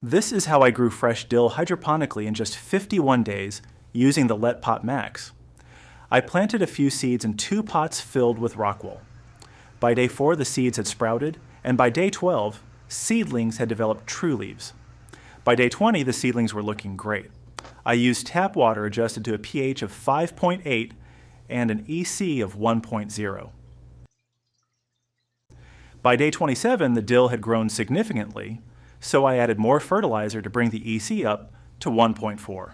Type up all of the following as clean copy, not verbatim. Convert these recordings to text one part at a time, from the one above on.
This is how I grew fresh dill hydroponically in just 51 days using the LetPot Max. I planted a few seeds in 2 pots filled with Rockwool. By day 4, the seeds had sprouted, and by day 12, seedlings had developed true leaves. By day 20, the seedlings were looking great. I used tap water adjusted to a pH of 5.8 and an EC of 1.0. By day 27, the dill had grown significantly, so I added more fertilizer to bring the EC up to 1.4.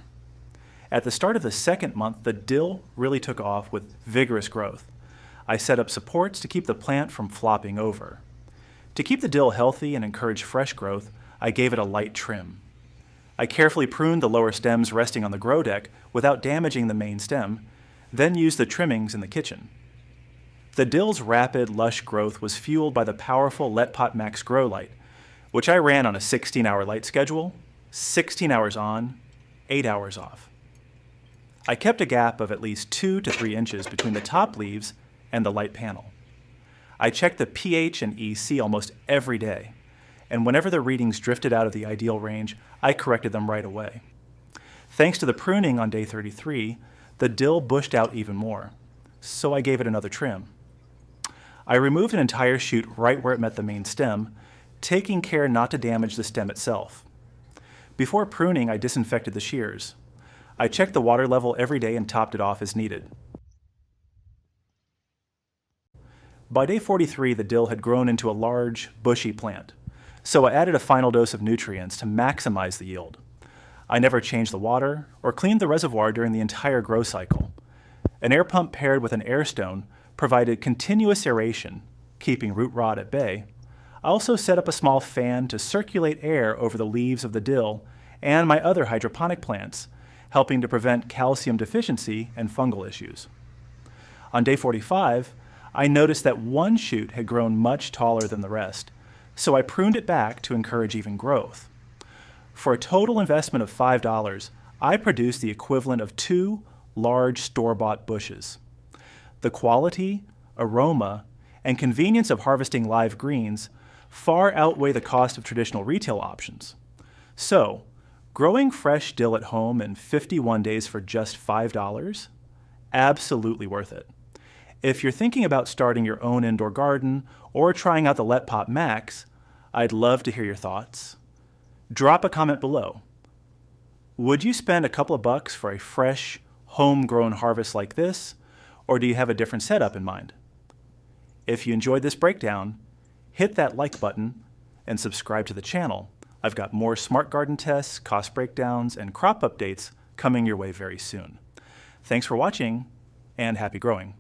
At the start of the second month, the dill really took off with vigorous growth. I set up supports to keep the plant from flopping over. To keep the dill healthy and encourage fresh growth, I gave it a light trim. I carefully pruned the lower stems resting on the grow deck without damaging the main stem, then used the trimmings in the kitchen. The dill's rapid, lush growth was fueled by the powerful LetPot Max grow light, which I ran on a 16-hour light schedule, 16 hours on, 8 hours off. I kept a gap of at least 2 to 3 inches between the top leaves and the light panel. I checked the pH and EC almost every day, and whenever the readings drifted out of the ideal range, I corrected them right away. Thanks to the pruning on day 33, the dill bushed out even more, so I gave it another trim. I removed an entire shoot right where it met the main stem, taking care not to damage the stem itself. Before pruning, I disinfected the shears. I checked the water level every day and topped it off as needed. By day 43, the dill had grown into a large, bushy plant, so I added a final dose of nutrients to maximize the yield. I never changed the water or cleaned the reservoir during the entire grow cycle. An air pump paired with an air stone provided continuous aeration, keeping root rot at bay. I also set up a small fan to circulate air over the leaves of the dill and my other hydroponic plants, helping to prevent calcium deficiency and fungal issues. On day 45, I noticed that one shoot had grown much taller than the rest, so I pruned it back to encourage even growth. For a total investment of $5, I produced the equivalent of 2 large store-bought bushes. The quality, aroma, and convenience of harvesting live greens far outweigh the cost of traditional retail options. So, growing fresh dill at home in 51 days for just $5? Absolutely worth it. If you're thinking about starting your own indoor garden or trying out the LetPot Max, I'd love to hear your thoughts. Drop a comment below. Would you spend a couple of bucks for a fresh, homegrown harvest like this, or do you have a different setup in mind? If you enjoyed this breakdown, hit that like button and subscribe to the channel. I've got more smart garden tests, cost breakdowns, and crop updates coming your way very soon. Thanks for watching, and happy growing.